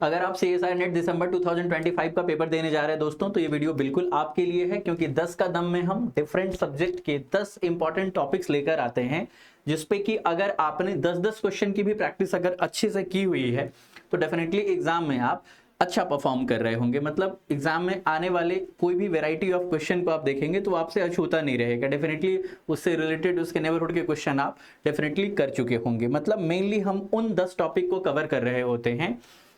अगर आप CSI net दिसंबर 2025 का पेपर देने जा रहे हैं दोस्तों, तो ये वीडियो बिल्कुल आपके लिए है, क्योंकि 10 का दम में हम डिफरेंट सब्जेक्ट के 10 इंपॉर्टेंट टॉपिक्स लेकर आते हैं, जिसपे कि अगर आपने 10-10 क्वेश्चन की भी प्रैक्टिस अगर अच्छे से की हुई है तो डेफिनेटली एग्जाम में आप अच्छा परफॉर्म कर रहे होंगे। मतलब एग्जाम में आने वाले कोई भी वैरायटी ऑफ क्वेश्चन को आप देखेंगे तो आपसे अछूता नहीं रहेगा, डेफिनेटली उससे रिलेटेड उसके नेबरहुड के क्वेश्चन आप डेफिनेटली कर चुके होंगे। मतलब मेनली हम उन 10 टॉपिक को कवर कर रहे होते हैं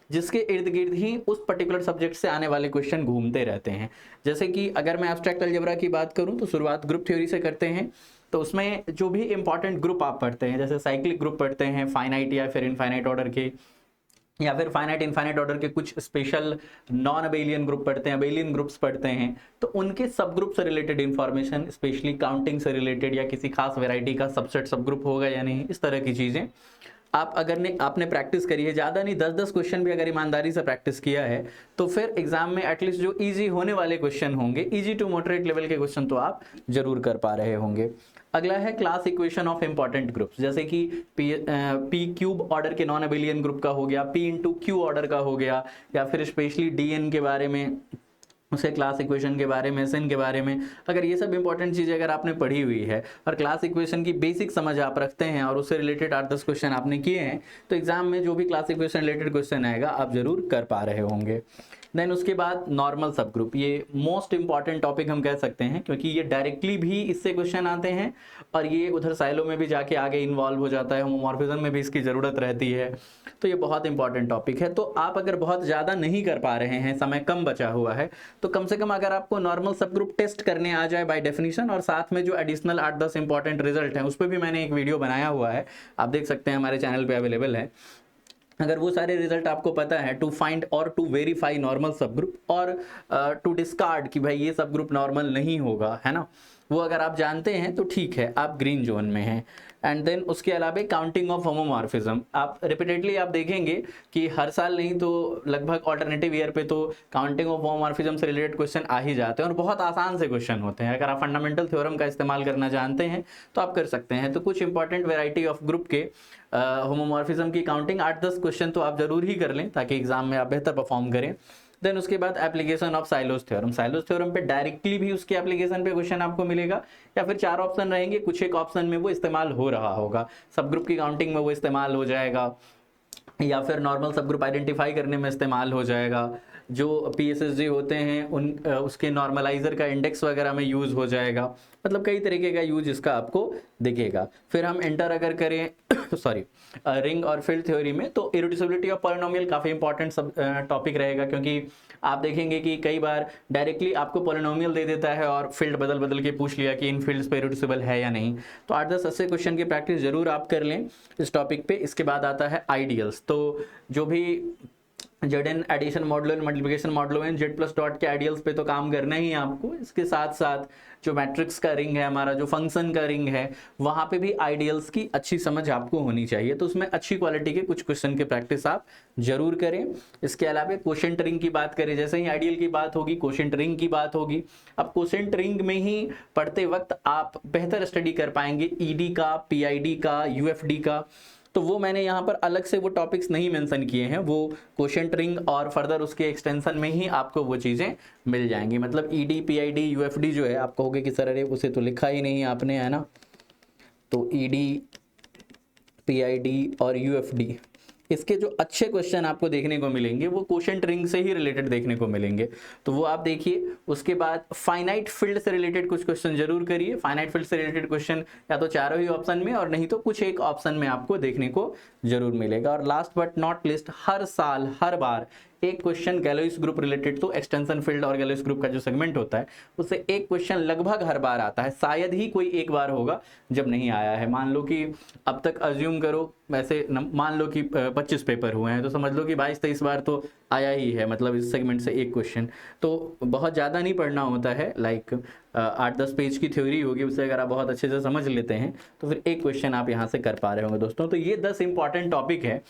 जिसके इर्द गिर्द ही उस पर्टिकुलर सब्जेक्ट से आने वाले क्वेश्चन घूमते रहते हैं। जैसे कि अगर मैं एब्स्ट्रैक्ट अलजेब्रा की बात करूं तो शुरुआत ग्रुप थ्योरी से करते हैं। तो उसमें जो भी इंपॉर्टेंट ग्रुप आप पढ़ते हैं, जैसे साइक्लिक ग्रुप पढ़ते हैं, फाइनाइट या फिर इनफाइनाइट ऑर्डर के, या फिर फाइनाइट इनफाइनाइट ऑर्डर के कुछ स्पेशल नॉन अबेलियन ग्रुप पढ़ते हैं, अबेलियन ग्रुप्स पढ़ते हैं, तो उनके सब ग्रुप से रिलेटेड इंफॉर्मेशन, स्पेशली काउंटिंग से रिलेटेड या किसी खास वैरायटी का सबसेट सब ग्रुप होगा या नहीं, इस तरह की चीजें आप अगर आपने प्रैक्टिस करी है, ज़्यादा नहीं 10-10 क्वेश्चन भी अगर ईमानदारी से प्रैक्टिस किया है तो फिर एग्जाम में एटलीस्ट जो इजी होने वाले क्वेश्चन होंगे, इजी टू मॉडरेट लेवल के क्वेश्चन तो आप जरूर कर पा रहे होंगे। अगला है class equation of important groups, जैसे कि पी क्यूब ऑर्डर के नॉन अबेलियन ग्रुप का हो गया, पी इंटू क्यू ऑर्डर का हो गया, या फिर स्पेशली डीएन के बारे में, उसके क्लास इक्वेशन के बारे में, सिन के बारे में। अगर ये सब इंपॉर्टेंट चीज़ें अगर आपने पढ़ी हुई है और क्लास इक्वेशन की बेसिक समझ आप रखते हैं और उससे रिलेटेड 8-10 क्वेश्चन आपने किए हैं, तो एग्जाम में जो भी क्लास इक्वेशन रिलेटेड क्वेश्चन आएगा आप जरूर कर पा रहे होंगे। देन उसके बाद नॉर्मल सब ग्रुप, ये मोस्ट इंपॉर्टेंट टॉपिक हम कह सकते हैं, क्योंकि ये डायरेक्टली भी इससे क्वेश्चन आते हैं और ये उधर साइलो में भी जाके आगे इन्वॉल्व हो जाता है, होमोमॉर्फिज्म में भी इसकी ज़रूरत रहती है, तो ये बहुत इंपॉर्टेंट टॉपिक है। तो आप अगर बहुत ज़्यादा नहीं कर पा रहे हैं, समय कम बचा हुआ है, तो कम से कम अगर आपको नॉर्मल सब ग्रुप टेस्ट करने आ जाए बाय डेफिनेशन, और साथ में जो एडिशनल 8-10 इंपॉर्टेंट रिजल्ट हैं उस पर भी मैंने एक वीडियो बनाया हुआ है, आप देख सकते हैं, हमारे चैनल पे अवेलेबल है। अगर वो सारे रिजल्ट आपको पता है, टू फाइंड और टू वेरीफाई नॉर्मल सब ग्रुप और टू डिस्कार्ड कि भाई ये सब ग्रुप नॉर्मल नहीं होगा, है ना, वो अगर आप जानते हैं तो ठीक है, आप ग्रीन जोन में हैं। एंड देन उसके अलावा काउंटिंग ऑफ होमोमॉर्फिज्म, आप रिपीटेडली आप देखेंगे कि हर साल नहीं तो लगभग ऑल्टरनेटिव ईयर पे तो काउंटिंग ऑफ होमोमॉर्फिज्म से रिलेटेड क्वेश्चन आ ही जाते हैं और बहुत आसान से क्वेश्चन होते हैं। अगर आप फंडामेंटल थ्योरम का इस्तेमाल करना जानते हैं तो आप कर सकते हैं। तो कुछ इंपॉर्टेंट वेराइटी ऑफ ग्रुप के होमोमॉर्फिज्म की काउंटिंग 8-10 क्वेश्चन तो आप जरूर ही कर लें ताकि एग्जाम में आप बेहतर परफॉर्म करें। देन उसके बाद application of silos theorem, silos theorem पे डायरेक्टली भी उसके एप्लीकेशन पे क्वेश्चन आपको मिलेगा, या फिर 4 ऑप्शन रहेंगे, कुछ एक ऑप्शन में वो इस्तेमाल हो रहा होगा, सब ग्रुप की काउंटिंग में वो इस्तेमाल हो जाएगा, या फिर नॉर्मल सब ग्रुप आइडेंटिफाई करने में इस्तेमाल हो जाएगा, जो पीएसएसजी होते हैं उन उसके नॉर्मलाइजर का इंडेक्स वगैरह में यूज हो जाएगा। मतलब कई तरीके का यूज इसका आपको दिखेगा। फिर हम एंटर अगर करें सॉरी रिंग और फील्ड थ्योरी में, तो इरिड्यूसिबिलिटी ऑफ पॉलिनोमियल काफ़ी इंपॉर्टेंट सब टॉपिक रहेगा, क्योंकि आप देखेंगे कि कई बार डायरेक्टली आपको पॉलिनोमियल दे देता है और फील्ड बदल बदल के पूछ लिया कि इन फील्ड्स पे इरिड्यूसिबल है या नहीं। तो 8-10 ऐसे क्वेश्चन की प्रैक्टिस जरूर आप कर लें इस टॉपिक पे। इसके बाद आता है आइडियल्स, तो जो भी Z addition modulo and multiplication modulo and Z plus dot के आइडियल्स पे तो काम करना ही है आपको। इसके साथ साथ जो मैट्रिक्स का रिंग है हमारा, जो फंक्शन का रिंग है, वहां पे भी आइडियल्स की अच्छी समझ आपको होनी चाहिए, तो उसमें अच्छी क्वालिटी के कुछ क्वेश्चन की प्रैक्टिस आप जरूर करें। इसके अलावा क्वोशेंट रिंग की बात करें, जैसे ही आइडियल की बात होगी क्वोशेंट रिंग की बात होगी। अब क्वोशेंट रिंग में ही पढ़ते वक्त आप बेहतर स्टडी कर पाएंगे ईडी का, पीआईडी का, यूएफडी का, तो वो मैंने यहाँ पर अलग से वो टॉपिक्स नहीं मेंशन किए हैं, वो क्वोशेंट रिंग और फर्दर उसके एक्सटेंशन में ही आपको वो चीज़ें मिल जाएंगी। मतलब ईडी, पीआईडी, यूएफडी जो है आप कहोगे कि सर अरे उसे तो लिखा ही नहीं आपने, है ना, तो ईडी, पीआईडी और यूएफडी, इसके जो अच्छे क्वेश्चन आपको देखने को मिलेंगे वो क्वोशेंट रिंग से ही रिलेटेड देखने को मिलेंगे, तो वो आप देखिए। उसके बाद फाइनाइट फील्ड से रिलेटेड कुछ क्वेश्चन जरूर करिए। फाइनाइट फील्ड से रिलेटेड क्वेश्चन या तो चारों ही ऑप्शन में और नहीं तो कुछ एक ऑप्शन में आपको देखने को जरूर मिलेगा। और लास्ट बट नॉट लिस्ट, हर साल हर बार एक क्वेश्चन गैलोइस ग्रुप रिलेटेड, तो एक्सटेंशन फील्ड और गैलोइस ग्रुप का जो सेगमेंट होता है उससे एक क्वेश्चन लगभग हर बार आता है। शायद ही कोई एक बार होगा जब नहीं आया है। मान लो कि अब तक अज्यूम करो, वैसे मान लो कि 25 पेपर हुए हैं, तो समझ लो कि 22-23 बार तो आया ही है, मतलब इस सेगमेंट से एक क्वेश्चन। तो बहुत ज़्यादा नहीं पढ़ना होता है, लाइक 8-10 पेज की थ्योरी होगी, उसे अगर आप बहुत अच्छे से समझ लेते हैं तो फिर एक क्वेश्चन आप यहाँ से कर पा रहे होंगे दोस्तों। तो ये 10 इंपॉर्टेंट टॉपिक है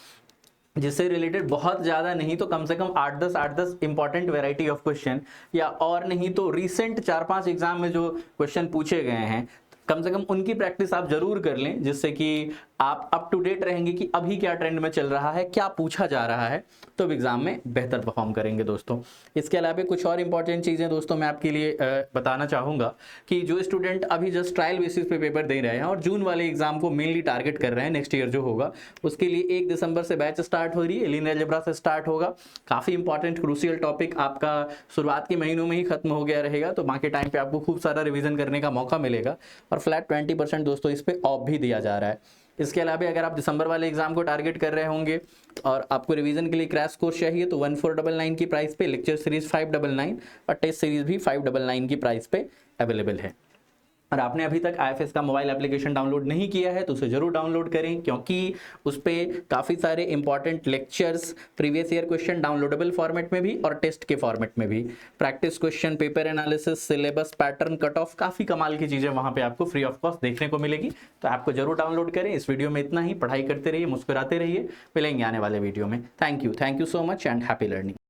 जिससे रिलेटेड बहुत ज़्यादा नहीं तो कम से कम 8-10 इंपॉर्टेंट वेराइटी ऑफ क्वेश्चन, या और नहीं तो रिसेंट 4-5 एग्जाम में जो क्वेश्चन पूछे गए हैं कम से कम उनकी प्रैक्टिस आप जरूर कर लें, जिससे कि आप अप टू डेट रहेंगे कि अभी क्या ट्रेंड में चल रहा है, क्या पूछा जा रहा है, तो एग्जाम में बेहतर परफॉर्म करेंगे दोस्तों। इसके अलावा कुछ और इंपॉर्टेंट चीज़ें दोस्तों मैं आपके लिए बताना चाहूँगा कि जो स्टूडेंट अभी जस्ट ट्रायल बेसिस पे पेपर दे रहे हैं और जून वाले एग्जाम को मेनली टारगेट कर रहे हैं नेक्स्ट ईयर जो होगा, उसके लिए 1 दिसंबर से बैच स्टार्ट हो रही है, लीनियर अलजेब्रा से स्टार्ट होगा। काफ़ी इंपॉर्टेंट क्रूशियल टॉपिक आपका शुरुआत के महीनों में ही खत्म हो गया रहेगा, तो बाकी टाइम पे आपको खूब सारा रिवीजन करने का मौका मिलेगा और फ्लैट 20% दोस्तों इस पे ऑफ भी दिया जा रहा है। इसके अलावा अगर आप दिसंबर वाले एग्जाम को टारगेट कर रहे होंगे और आपको रिवीजन के लिए क्रैश कोर्स चाहिए तो 1499 की प्राइस पे, लेक्चर सीरीज 599 और टेस्ट सीरीज भी 599 की प्राइस पे अवेलेबल है। और आपने अभी तक IFS का मोबाइल एप्लीकेशन डाउनलोड नहीं किया है तो उसे जरूर डाउनलोड करें, क्योंकि उस पर काफ़ी सारे important lectures, previous year question downloadable format में भी और टेस्ट के फॉर्मेट में भी, practice question, paper analysis, syllabus, pattern, cut off, काफ़ी कमाल की चीज़ें वहाँ पे आपको फ्री ऑफ कॉस्ट देखने को मिलेगी। तो आपको जरूर डाउनलोड करें। इस वीडियो में इतना ही, पढ़ाई करते रहिए, मुस्कुराते रहिए, मिलेंगे आने वाले वीडियो में। Thank you so much and happy learning.